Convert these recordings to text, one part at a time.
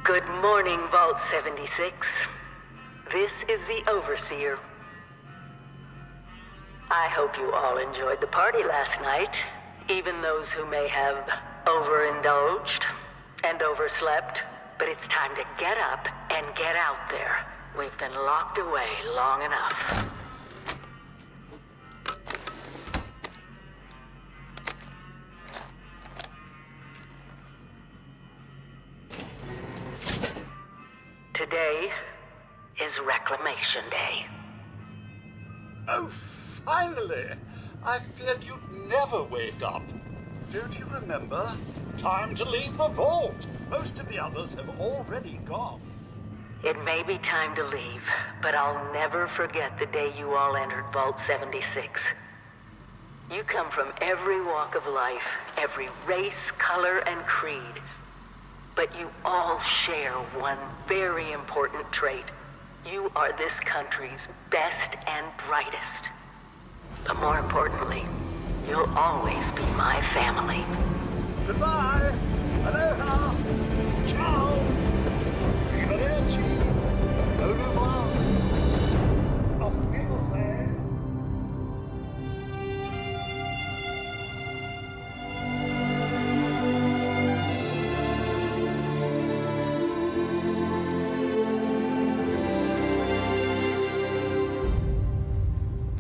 Good morning, Vault 76. This is the Overseer. I hope you all enjoyed the party last night, even those who may have overindulged and overslept. But it's time to get up and get out there. We've been locked away long enough. Today is Reclamation Day. Oh, finally! I feared you'd never wake up. Don't you remember? Time to leave the vault. Most of the others have already gone. It may be time to leave, but I'll never forget the day you all entered Vault 76. You come from every walk of life, every race, color, and creed. But you all share one very important trait. You are this country's best and brightest. But more importantly, you'll always be my family. Goodbye! Aloha! Ciao! Arrivederci! Au revoir! Auf Wiedersehen!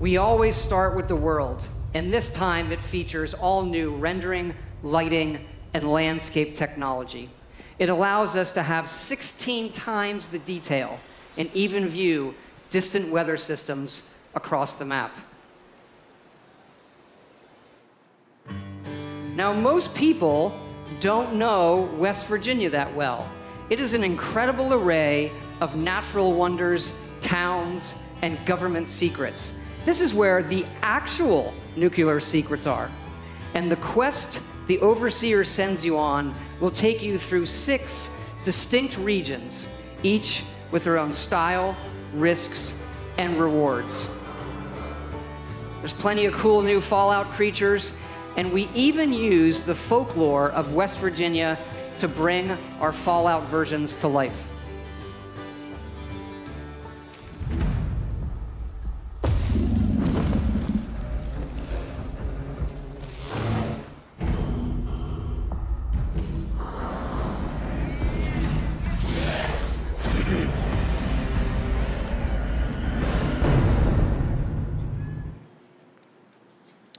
We always start with the world, and this time it features all new rendering, lighting, and landscape technology. It allows us to have 16 times the detail and even view distant weather systems across the map. Now, most people don't know West Virginia that well. It is an incredible array of natural wonders, towns, and government secrets. This is where the actual nuclear secrets are. And the quest the Overseer sends you on will take you through 6 distinct regions, each with their own style, risks, and rewards. There's plenty of cool new Fallout creatures, and we even use the folklore of West Virginia to bring our Fallout versions to life.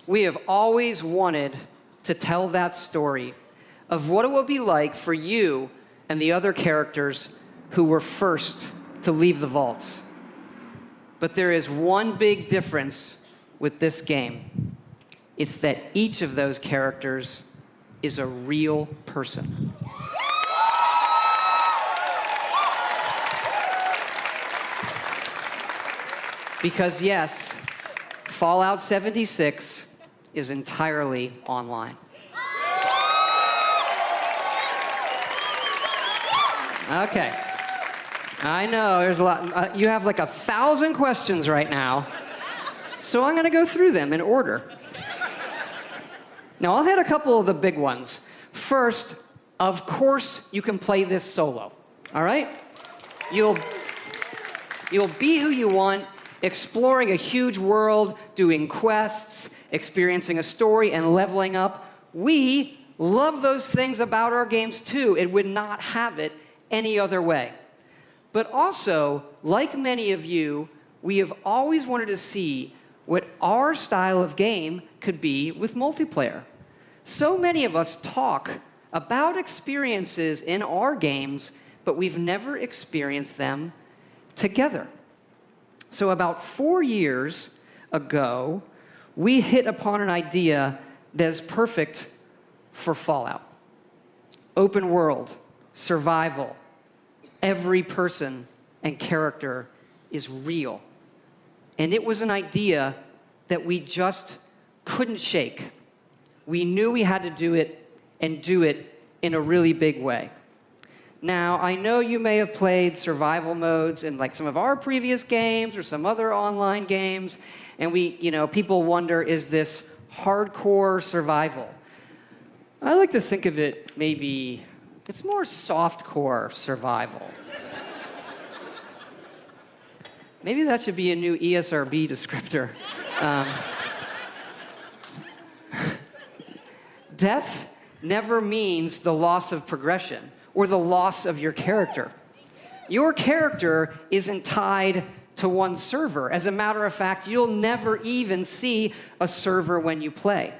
We have always wanted to tell that story of what it will be like for you and the other characters who were first to leave the vaults. But there is one big difference with this game. It's that each of those characters is a real person. Because yes, Fallout 76 is entirely online. Okay. I know, there's a lot. You have like 1,000 questions right now. So I'm going to go through them in order. Now, I'll hit a couple of the big ones. First, of course, you can play this solo. All right? You'll be who you want, exploring a huge world, doing quests, experiencing a story, and leveling up. We love those things about our games too. It would not have it any other way. But also, like many of you, we have always wanted to see what our style of game could be with multiplayer. So many of us talk about experiences in our games, but we've never experienced them together. So about 4 years ago, we hit upon an idea that is perfect for Fallout. Open world, survival, every person and character is real. And it was an idea that we just couldn't shake. We knew we had to do it and do it in a really big way. Now, I know you may have played survival modes in like some of our previous games or some other online games, and people wonder, is this hardcore survival? I like to think of it maybe It's more softcore survival. Maybe that should be a new ESRB descriptor. Death never means the loss of progression or the loss of your character. Your character isn't tied to one server. As a matter of fact, you'll never even see a server when you play.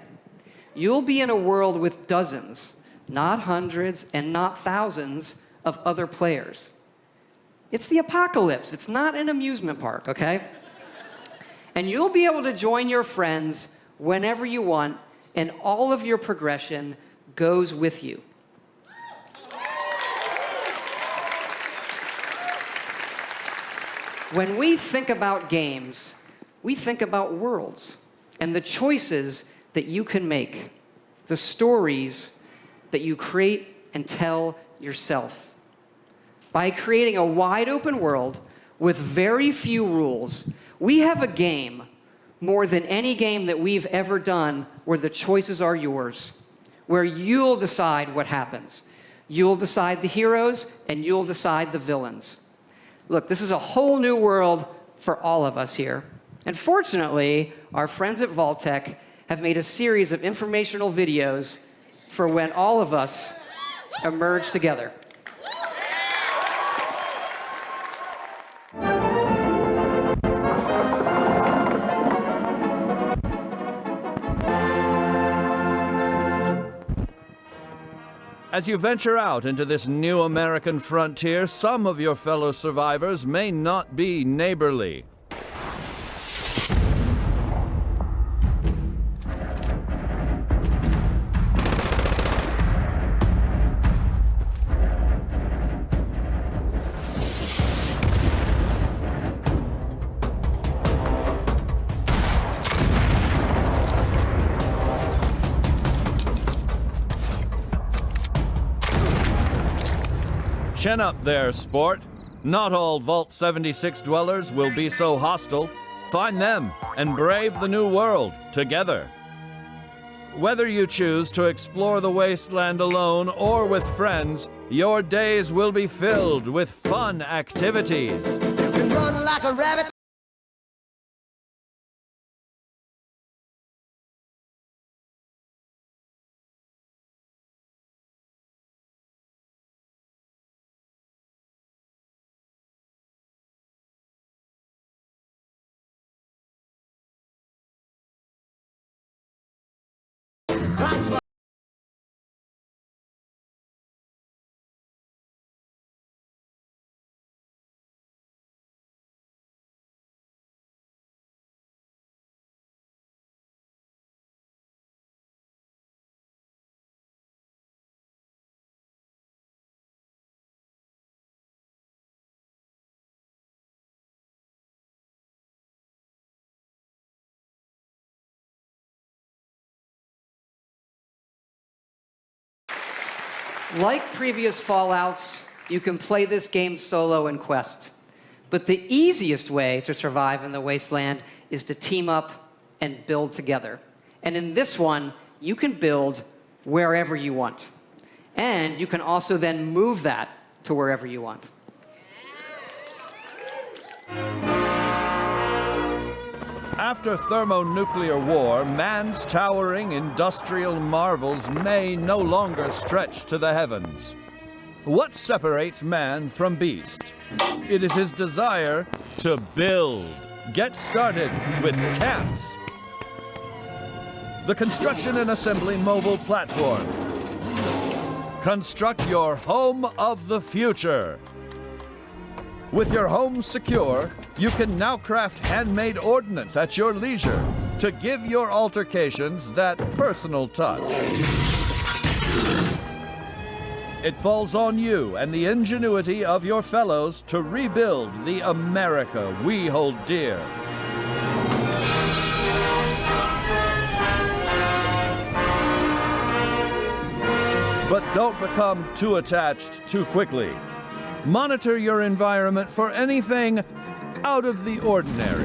You'll be in a world with dozens, not hundreds and not thousands of other players. It's the apocalypse. It's not an amusement park, okay? And you'll be able to join your friends whenever you want, and all of your progression goes with you. When we think about games, we think about worlds and the choices that you can make, the stories that you create and tell yourself. By creating a wide open world with very few rules, we have a game more than any game that we've ever done where the choices are yours, where you'll decide what happens. You'll decide the heroes and you'll decide the villains. Look, this is a whole new world for all of us here. And fortunately, our friends at Vault-Tec have made a series of informational videos for when all of us emerge together. As you venture out into this new American frontier, some of your fellow survivors may not be neighborly. Chin up there, sport. Not all Vault 76 dwellers will be so hostile. Find them and brave the new world together. Whether you choose to explore the wasteland alone or with friends, your days will be filled with fun activities. Run like a rabbit. Like previous Fallouts, you can play this game solo in Quest. But the easiest way to survive in the wasteland is to team up and build together. And in this one, you can build wherever you want. And you can also then move that to wherever you want. After thermonuclear war, man's towering industrial marvels may no longer stretch to the heavens. What separates man from beast? It is his desire to build. Get started with camps. The construction and assembly mobile platform. Construct your home of the future. With your home secure, you can now craft handmade ordnance at your leisure to give your altercations that personal touch. It falls on you and the ingenuity of your fellows to rebuild the America we hold dear. But don't become too attached too quickly. Monitor your environment for anything out of the ordinary.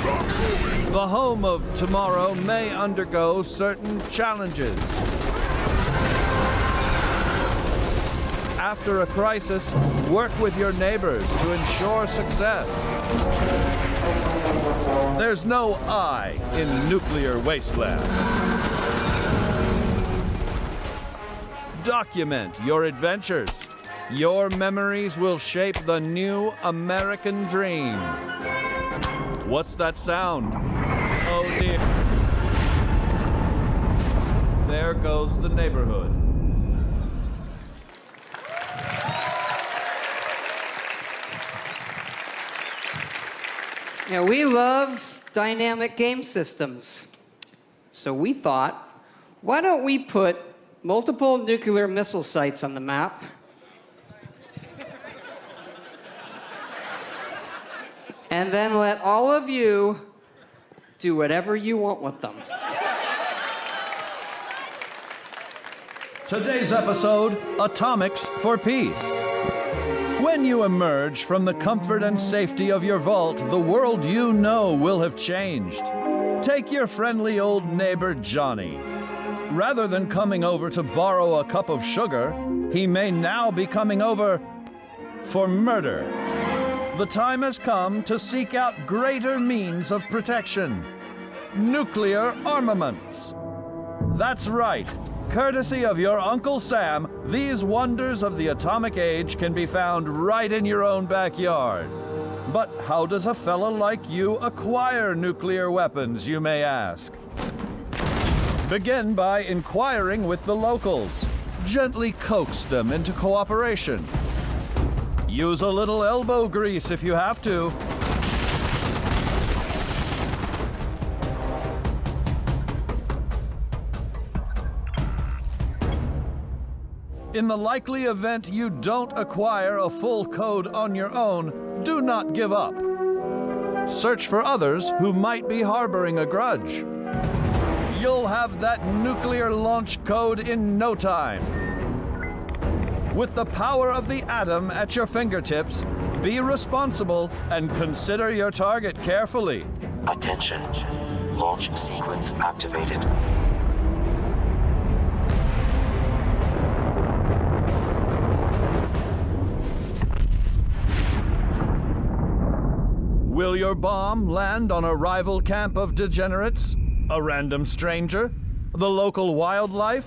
Stop moving! The home of tomorrow may undergo certain challenges. After a crisis, work with your neighbors to ensure success. There's no I in nuclear wasteland. Document your adventures. Your memories will shape the new American dream. What's that sound? Oh dear. There goes the neighborhood. Yeah, we love dynamic game systems. So we thought, why don't we put multiple nuclear missile sites on the map? And then let all of you do whatever you want with them. Today's episode, Atomics for Peace. When you emerge from the comfort and safety of your vault, the world you know will have changed. Take your friendly old neighbor, Johnny. Rather than coming over to borrow a cup of sugar, he may now be coming over for murder. The time has come to seek out greater means of protection. Nuclear armaments. That's right. Courtesy of your Uncle Sam, these wonders of the atomic age can be found right in your own backyard. But how does a fella like you acquire nuclear weapons, you may ask? Begin by inquiring with the locals. Gently coax them into cooperation. Use a little elbow grease if you have to. In the likely event you don't acquire a full code on your own, do not give up. Search for others who might be harboring a grudge. You'll have that nuclear launch code in no time. With the power of the atom at your fingertips, be responsible and consider your target carefully. Attention. Launch sequence activated. Will your bomb land on a rival camp of degenerates? A random stranger? The local wildlife?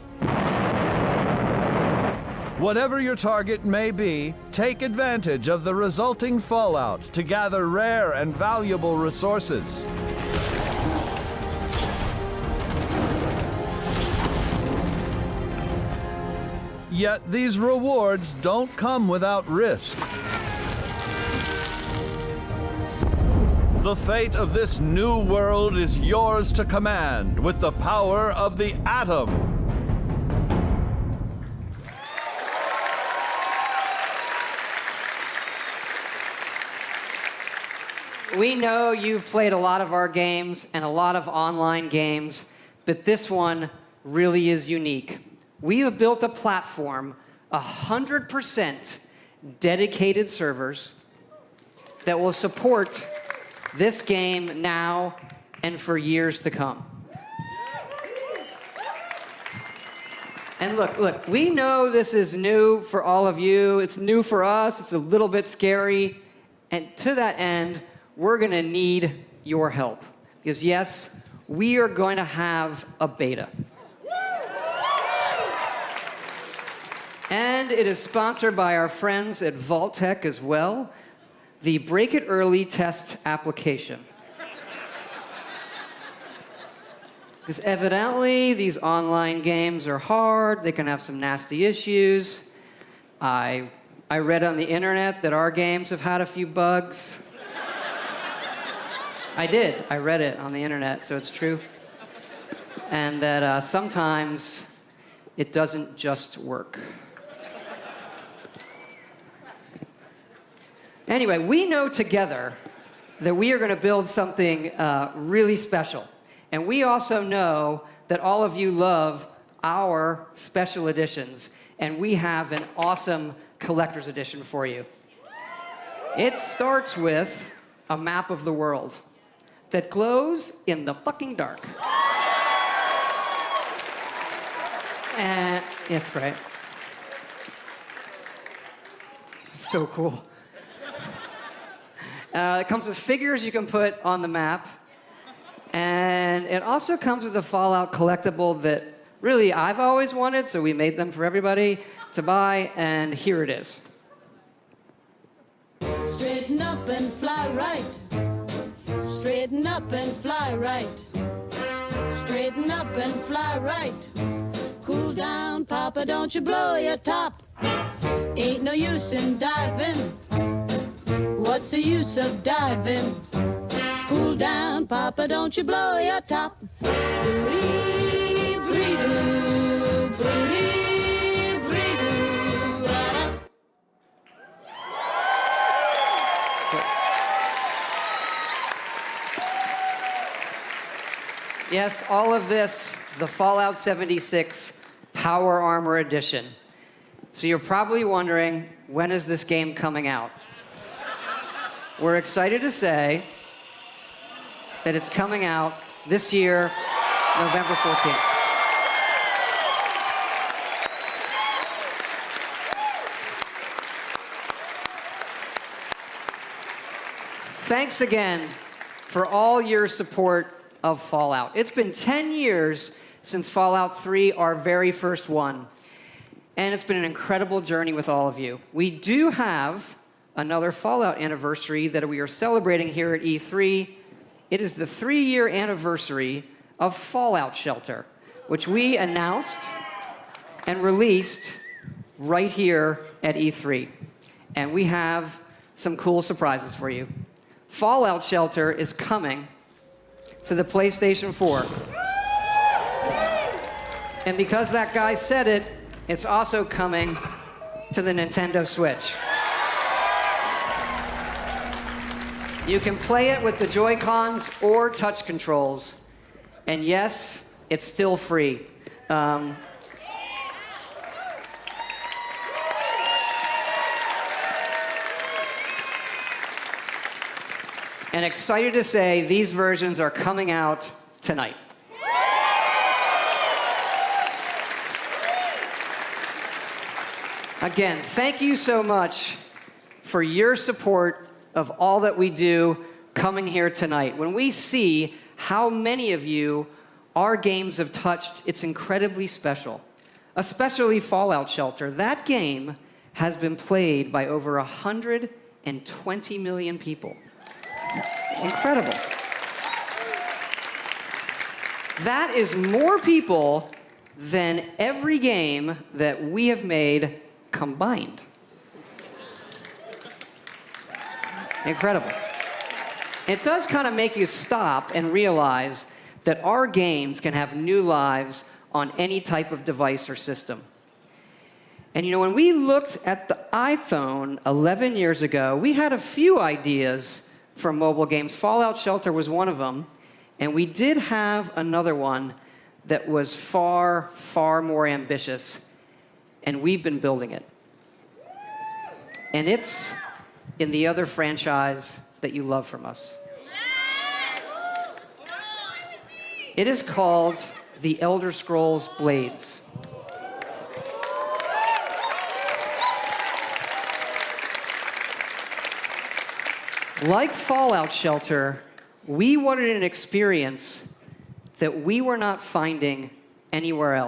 Whatever your target may be, take advantage of the resulting fallout to gather rare and valuable resources. Yet these rewards don't come without risk. The fate of this new world is yours to command with the power of the atom. We know you've played a lot of our games and a lot of online games, but this one really is unique. We have built a platform, 100% dedicated servers that will support this game now and for years to come. And look, we know this is new for all of you. It's new for us. It's a little bit scary. And to that end, we're going to need your help. Because yes, we are going to have a beta. And it is sponsored by our friends at Vault-Tec as well. The Break It Early test application. Because evidently, these online games are hard. They can have some nasty issues. I read on the internet that our games have had a few bugs. I did. I read it on the internet, so it's true. And that sometimes it doesn't just work. Anyway, we know together that we are going to build something really special. And we also know that all of you love our special editions. And we have an awesome collector's edition for you. It starts with a map of the world that glows in the fucking dark. And it's great. It's so cool. It comes with figures you can put on the map. And it also comes with a Fallout collectible that really I've always wanted, so we made them for everybody to buy, and here it is. Straighten up and fly right. Straighten up and fly right. Straighten up and fly right. Cool down, Papa, don't you blow your top. Ain't no use in diving. What's the use of diving? Cool down, Papa, don't you blow your top. Bree, bree, doo, bree, bree, doo, da-da. Yes, all of this, the Fallout 76 Power Armor Edition. So you're probably wondering, when is this game coming out? We're excited to say that it's coming out this year, November 14th. Thanks again for all your support of Fallout. It's been 10 years since Fallout 3, our very first one, and it's been an incredible journey with all of you. We do have another Fallout anniversary that we are celebrating here at E3. It is the 3-year anniversary of Fallout Shelter, which we announced and released right here at E3. And we have some cool surprises for you. Fallout Shelter is coming to the PlayStation 4. And because that guy said it, it's also coming to the Nintendo Switch. You can play it with the Joy-Cons or touch controls. And yes, it's still free. And excited to say these versions are coming out tonight. Again, thank you so much for your support of all that we do coming here tonight. When we see how many of you our games have touched, it's incredibly special. Especially Fallout Shelter. That game has been played by over 120 million people. Incredible. That is more people than every game that we have made combined. Incredible. It does kind of make you stop and realize that our games can have new lives on any type of device or system. And you know, when we looked at the iPhone 11 years ago, we had a few ideas for mobile games. Fallout Shelter was one of them, and we did have another one that was far, far more ambitious, and we've been building it. And it's in the other franchise that you love from us. It is called The Elder Scrolls Blades. Like Fallout Shelter, we wanted an experience that we were not finding anywhere else.